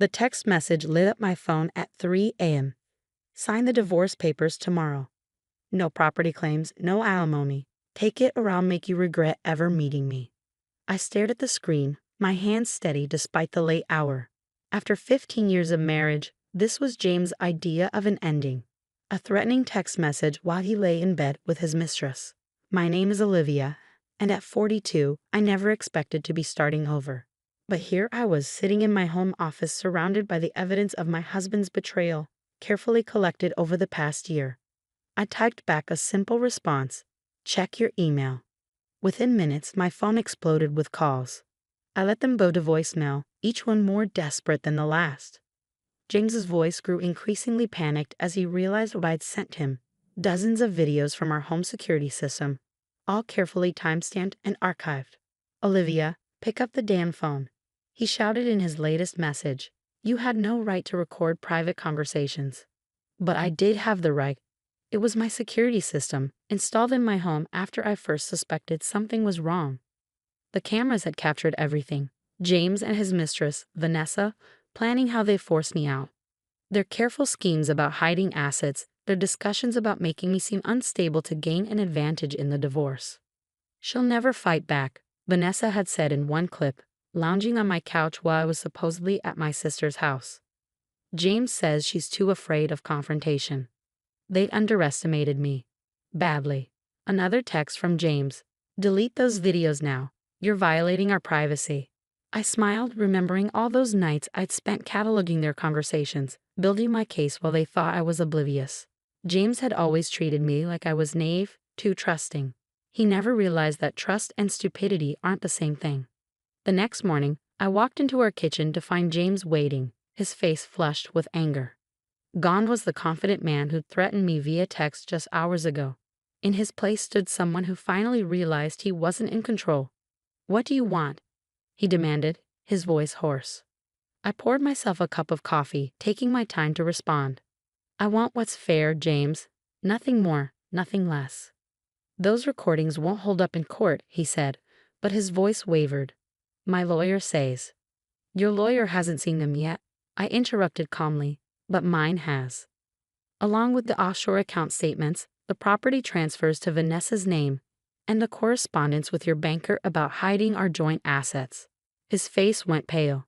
The text message lit up my phone at 3 a.m. Sign the divorce papers tomorrow. No property claims, no alimony. Take it or I'll make you regret ever meeting me. I stared at the screen, my hands steady despite the late hour. After 15 years of marriage, this was James' idea of an ending. A threatening text message while he lay in bed with his mistress. My name is Olivia, and at 42, I never expected to be starting over. But here I was sitting in my home office surrounded by the evidence of my husband's betrayal, carefully collected over the past year. I typed back a simple response, check your email. Within minutes, my phone exploded with calls. I let them go to voicemail, each one more desperate than the last. James's voice grew increasingly panicked as he realized what I'd sent him. Dozens of videos from our home security system, all carefully timestamped and archived. Olivia, pick up the damn phone. He shouted in his latest message. You had no right to record private conversations. But I did have the right. It was my security system, installed in my home after I first suspected something was wrong. The cameras had captured everything. James and his mistress, Vanessa, planning how they forced me out. Their careful schemes about hiding assets, their discussions about making me seem unstable to gain an advantage in the divorce. She'll never fight back, Vanessa had said in one clip, lounging on my couch while I was supposedly at my sister's house. James says she's too afraid of confrontation. They'd underestimated me. Badly. Another text from James. Delete those videos now. You're violating our privacy. I smiled, remembering all those nights I'd spent cataloging their conversations, building my case while they thought I was oblivious. James had always treated me like I was naive, too trusting. He never realized that trust and stupidity aren't the same thing. The next morning, I walked into our kitchen to find James waiting, his face flushed with anger. Gone was the confident man who'd threatened me via text just hours ago. In his place stood someone who finally realized he wasn't in control. What do you want? He demanded, his voice hoarse. I poured myself a cup of coffee, taking my time to respond. I want what's fair, James. Nothing more, nothing less. Those recordings won't hold up in court, he said, but his voice wavered. My lawyer says. Your lawyer hasn't seen them yet, I interrupted calmly, but mine has. Along with the offshore account statements, the property transfers to Vanessa's name, and the correspondence with your banker about hiding our joint assets. His face went pale.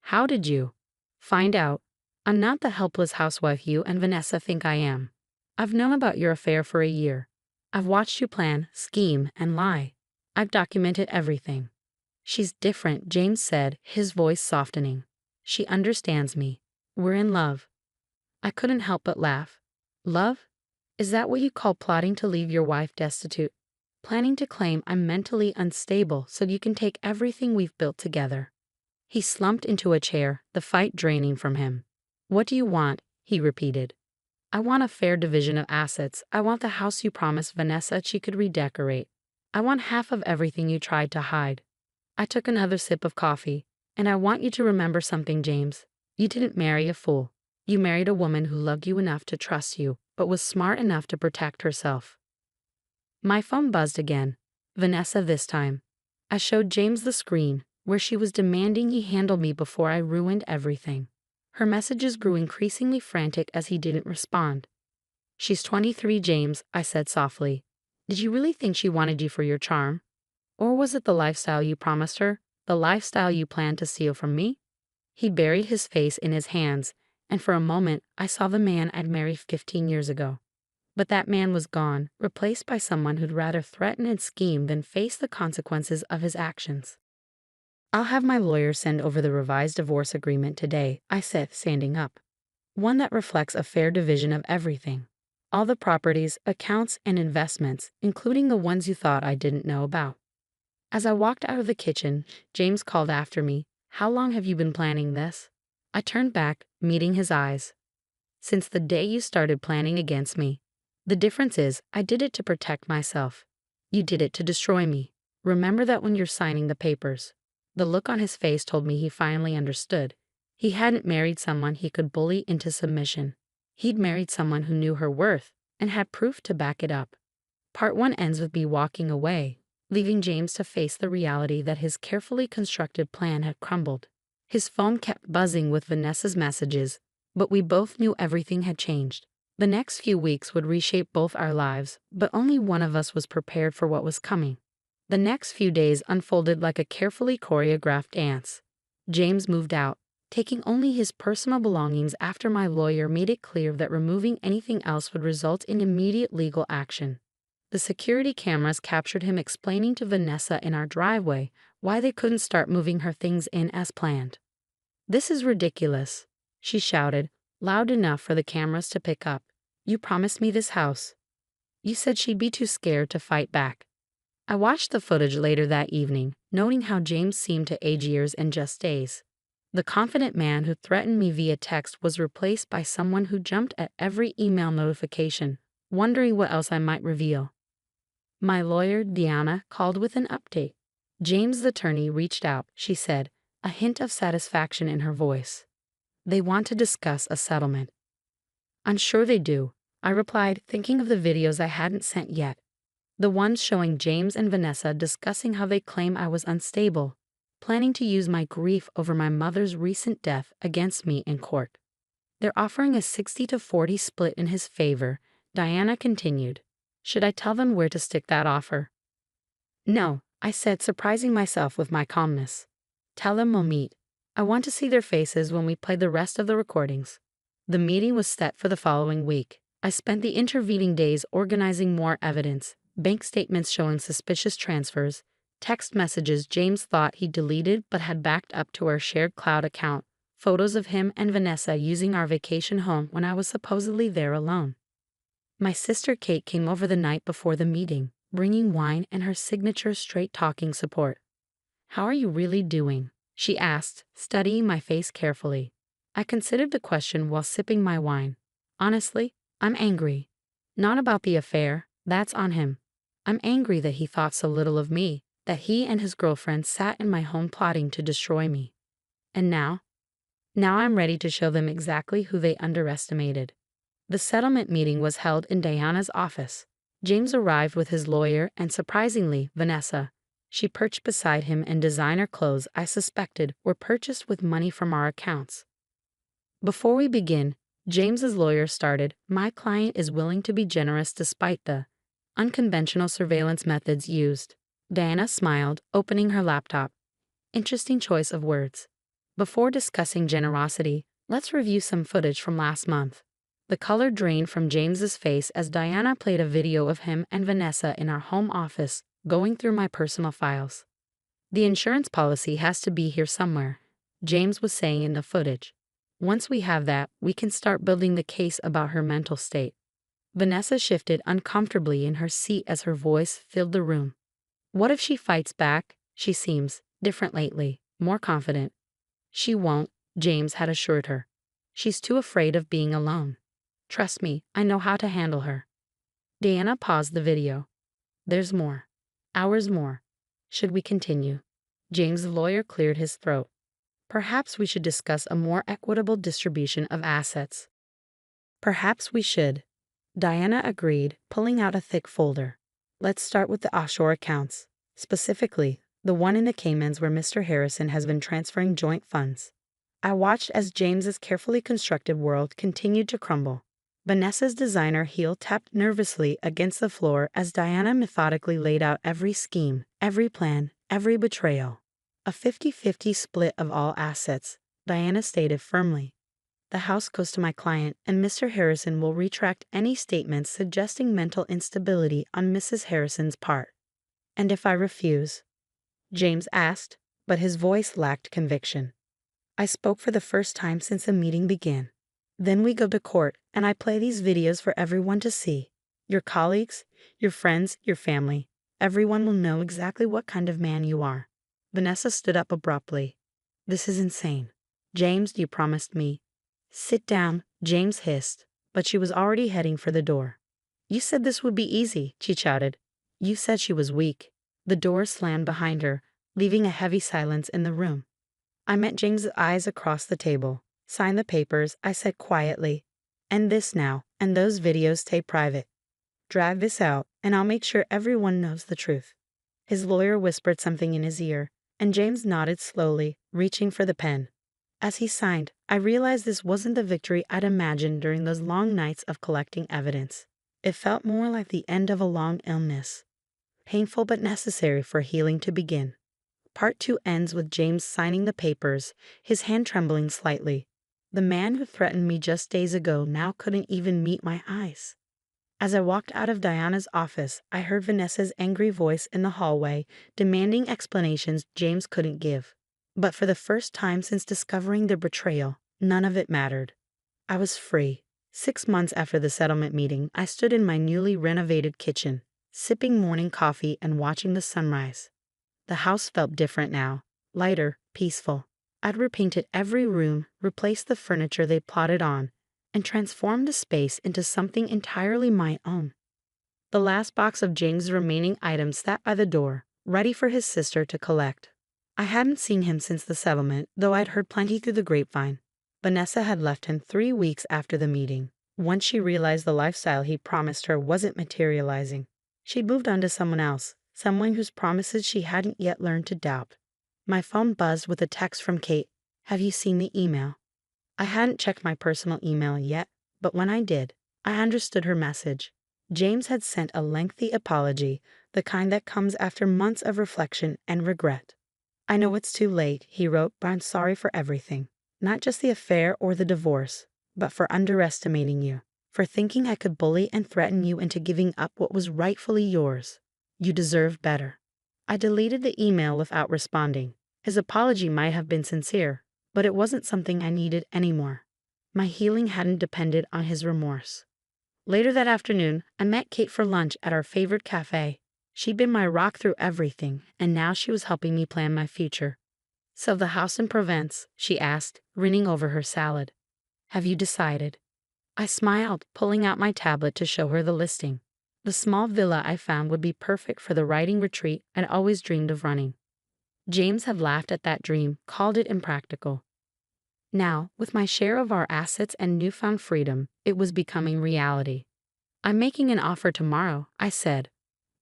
How did you find out? I'm not the helpless housewife you and Vanessa think I am. I've known about your affair for a year. I've watched you plan, scheme, and lie. I've documented everything. She's different, James said, his voice softening. She understands me. We're in love. I couldn't help but laugh. Love? Is that what you call plotting to leave your wife destitute? Planning to claim I'm mentally unstable so you can take everything we've built together? He slumped into a chair, the fight draining from him. What do you want? He repeated. I want a fair division of assets. I want the house you promised Vanessa she could redecorate. I want half of everything you tried to hide. I took another sip of coffee, and I want you to remember something, James. You didn't marry a fool. You married a woman who loved you enough to trust you, but was smart enough to protect herself. My phone buzzed again. Vanessa this time. I showed James the screen, where she was demanding he handle me before I ruined everything. Her messages grew increasingly frantic as he didn't respond. She's 23, James, I said softly. Did you really think she wanted you for your charm? Or was it the lifestyle you promised her, the lifestyle you planned to steal from me? He buried his face in his hands, and for a moment I saw the man I'd married 15 years ago. But that man was gone, replaced by someone who'd rather threaten and scheme than face the consequences of his actions. I'll have my lawyer send over the revised divorce agreement today, I said, standing up. One that reflects a fair division of everything. All the properties, accounts, and investments, including the ones you thought I didn't know about. As I walked out of the kitchen, James called after me, How long have you been planning this? I turned back, meeting his eyes. Since the day you started planning against me. The difference is, I did it to protect myself. You did it to destroy me. Remember that when you're signing the papers. The look on his face told me he finally understood. He hadn't married someone he could bully into submission. He'd married someone who knew her worth and had proof to back it up. Part 1 ends with me walking away, leaving James to face the reality that his carefully constructed plan had crumbled. His phone kept buzzing with Vanessa's messages, but we both knew everything had changed. The next few weeks would reshape both our lives, but only one of us was prepared for what was coming. The next few days unfolded like a carefully choreographed dance. James moved out, taking only his personal belongings after my lawyer made it clear that removing anything else would result in immediate legal action. The security cameras captured him explaining to Vanessa in our driveway why they couldn't start moving her things in as planned. "This is ridiculous," she shouted, loud enough for the cameras to pick up. "You promised me this house." You said she'd be too scared to fight back. I watched the footage later that evening, noting how James seemed to age years in just days. The confident man who threatened me via text was replaced by someone who jumped at every email notification, wondering what else I might reveal. My lawyer, Diana, called with an update. James' attorney reached out, she said, a hint of satisfaction in her voice. "They want to discuss a settlement." "I'm sure they do," I replied, thinking of the videos I hadn't sent yet. The ones showing James and Vanessa discussing how they claim I was unstable, planning to use my grief over my mother's recent death against me in court. "They're offering a 60-40 split in his favor," Diana continued. "Should I tell them where to stick that offer?" "No," I said, surprising myself with my calmness. "Tell them we'll meet. I want to see their faces when we play the rest of the recordings." The meeting was set for the following week. I spent the intervening days organizing more evidence, bank statements showing suspicious transfers, text messages James thought he deleted but had backed up to our shared cloud account, photos of him and Vanessa using our vacation home when I was supposedly there alone. My sister Kate came over the night before the meeting, bringing wine and her signature straight-talking support. "How are you really doing?" she asked, studying my face carefully. I considered the question while sipping my wine. "Honestly, I'm angry. Not about the affair, that's on him. I'm angry that he thought so little of me, that he and his girlfriend sat in my home plotting to destroy me. And now? Now I'm ready to show them exactly who they underestimated." The settlement meeting was held in Diana's office. James arrived with his lawyer and, surprisingly, Vanessa. She perched beside him in designer clothes I suspected were purchased with money from our accounts. "Before we begin," James's lawyer started, "my client is willing to be generous despite the unconventional surveillance methods used." Diana smiled, opening her laptop. Interesting choice of words. Before discussing generosity, let's review some footage from last month. The color drained from James's face as Diana played a video of him and Vanessa in our home office, going through my personal files. "The insurance policy has to be here somewhere," James was saying in the footage. "Once we have that, we can start building the case about her mental state." Vanessa shifted uncomfortably in her seat as her voice filled the room. "What if she fights back? She seems different lately, more confident." "She won't," James had assured her. "She's too afraid of being alone. Trust me, I know how to handle her." Diana paused the video. "There's more. Hours more. Should we continue?" James' lawyer cleared his throat. "Perhaps we should discuss a more equitable distribution of assets." "Perhaps we should," Diana agreed, pulling out a thick folder. "Let's start with the offshore accounts, specifically the one in the Caymans where Mr. Harrison has been transferring joint funds." I watched as James's carefully constructed world continued to crumble. Vanessa's designer heel tapped nervously against the floor as Diana methodically laid out every scheme, every plan, every betrayal. "A 50-50 split of all assets," Diana stated firmly. "The house goes to my client, and Mr. Harrison will retract any statements suggesting mental instability on Mrs. Harrison's part." "And if I refuse?" James asked, but his voice lacked conviction. I spoke for the first time since the meeting began. "Then we go to court, and I play these videos for everyone to see. Your colleagues, your friends, your family. Everyone will know exactly what kind of man you are." Vanessa stood up abruptly. "This is insane." "James, you promised me." "Sit down," James hissed, but she was already heading for the door. "You said this would be easy," she shouted. "You said she was weak." The door slammed behind her, leaving a heavy silence in the room. I met James's eyes across the table. "Sign the papers," I said quietly. "End this now, and those videos stay private. Drag this out, and I'll make sure everyone knows the truth." His lawyer whispered something in his ear, and James nodded slowly, reaching for the pen. As he signed, I realized this wasn't the victory I'd imagined during those long nights of collecting evidence. It felt more like the end of a long illness, painful but necessary for healing to begin. Part 2 ends with James signing the papers, his hand trembling slightly. The man who threatened me just days ago now couldn't even meet my eyes. As I walked out of Diana's office, I heard Vanessa's angry voice in the hallway, demanding explanations James couldn't give. But for the first time since discovering the betrayal, none of it mattered. I was free. 6 months after the settlement meeting, I stood in my newly renovated kitchen, sipping morning coffee and watching the sunrise. The house felt different now, lighter, peaceful. I'd repainted every room, replaced the furniture they plotted on, and transformed the space into something entirely my own. The last box of James' remaining items sat by the door, ready for his sister to collect. I hadn't seen him since the settlement, though I'd heard plenty through the grapevine. Vanessa had left him 3 weeks after the meeting. Once she realized the lifestyle he promised her wasn't materializing, she'd moved on to someone else, someone whose promises she hadn't yet learned to doubt. My phone buzzed with a text from Kate. "Have you seen the email?" I hadn't checked my personal email yet, but when I did, I understood her message. James had sent a lengthy apology, the kind that comes after months of reflection and regret. "I know it's too late," he wrote, "but I'm sorry for everything. Not just the affair or the divorce, but for underestimating you, for thinking I could bully and threaten you into giving up what was rightfully yours. You deserve better." I deleted the email without responding. His apology might have been sincere, but it wasn't something I needed anymore. My healing hadn't depended on his remorse. Later that afternoon, I met Kate for lunch at our favorite cafe. She'd been my rock through everything, and now she was helping me plan my future. "So the house in Provence?" she asked, grinning over her salad. "Have you decided?" I smiled, pulling out my tablet to show her the listing. The small villa I found would be perfect for the writing retreat I'd always dreamed of running. James had laughed at that dream, called it impractical. Now, with my share of our assets and newfound freedom, it was becoming reality. "I'm making an offer tomorrow," I said.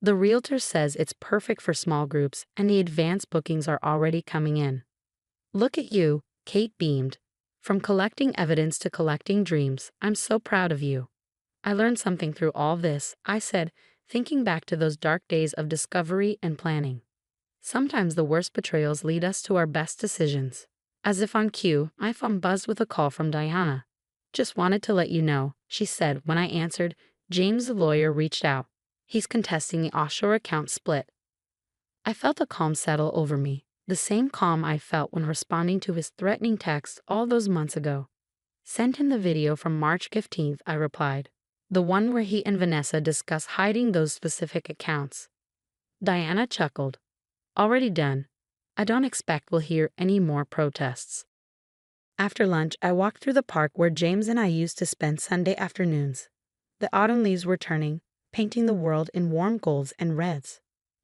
"The realtor says it's perfect for small groups, and the advance bookings are already coming in." "Look at you," Kate beamed. "From collecting evidence to collecting dreams, I'm so proud of you." "I learned something through all this," I said, thinking back to those dark days of discovery and planning. Sometimes the worst betrayals lead us to our best decisions. As if on cue, my phone buzzed with a call from Diana. "Just wanted to let you know," she said when I answered. "James, the lawyer, reached out. He's contesting the offshore account split." I felt a calm settle over me, the same calm I felt when responding to his threatening text all those months ago. "Send him the video from March 15th, I replied. "The one where he and Vanessa discuss hiding those specific accounts." Diana chuckled. "Already done. I don't expect we'll hear any more protests." After lunch, I walked through the park where James and I used to spend Sunday afternoons. The autumn leaves were turning, painting the world in warm golds and reds.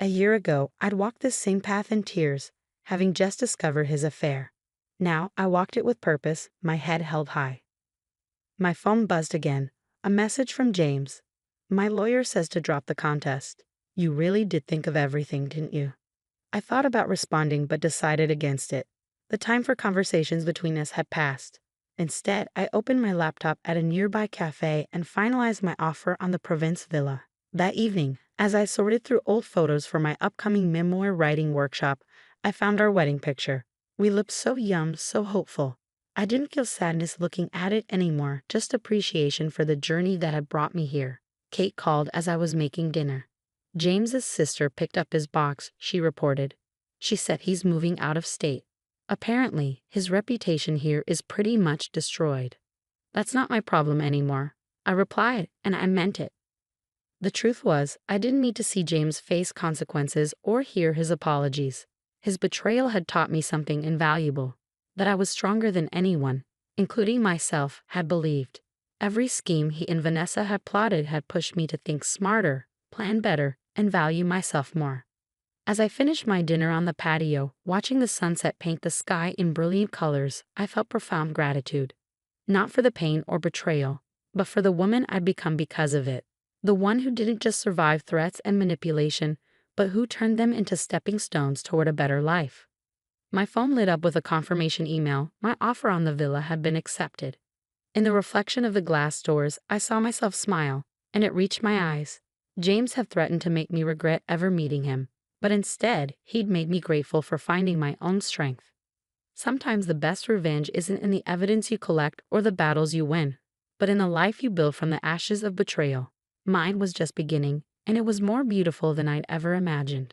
A year ago, I'd walked this same path in tears, having just discovered his affair. Now, I walked it with purpose, my head held high. My phone buzzed again, a message from James. "My lawyer says to drop the contest. You really did think of everything, didn't you?" I thought about responding but decided against it. The time for conversations between us had passed. Instead, I opened my laptop at a nearby cafe and finalized my offer on the Provence villa. That evening, as I sorted through old photos for my upcoming memoir writing workshop, I found our wedding picture. We looked so young, so hopeful. I didn't feel sadness looking at it anymore, just appreciation for the journey that had brought me here. Kate called as I was making dinner. "James's sister picked up his box," she reported. "She said he's moving out of state. Apparently, his reputation here is pretty much destroyed." "That's not my problem anymore," I replied, and I meant it. The truth was, I didn't need to see James face consequences or hear his apologies. His betrayal had taught me something invaluable, that I was stronger than anyone, including myself, had believed. Every scheme he and Vanessa had plotted had pushed me to think smarter, plan better, and value myself more. As I finished my dinner on the patio, watching the sunset paint the sky in brilliant colors, I felt profound gratitude. Not for the pain or betrayal, but for the woman I'd become because of it. The one who didn't just survive threats and manipulation, but who turned them into stepping stones toward a better life. My phone lit up with a confirmation email. My offer on the villa had been accepted. In the reflection of the glass doors, I saw myself smile, and it reached my eyes. James had threatened to make me regret ever meeting him, but instead, he'd made me grateful for finding my own strength. Sometimes the best revenge isn't in the evidence you collect or the battles you win, but in the life you build from the ashes of betrayal. Mine was just beginning, and it was more beautiful than I'd ever imagined.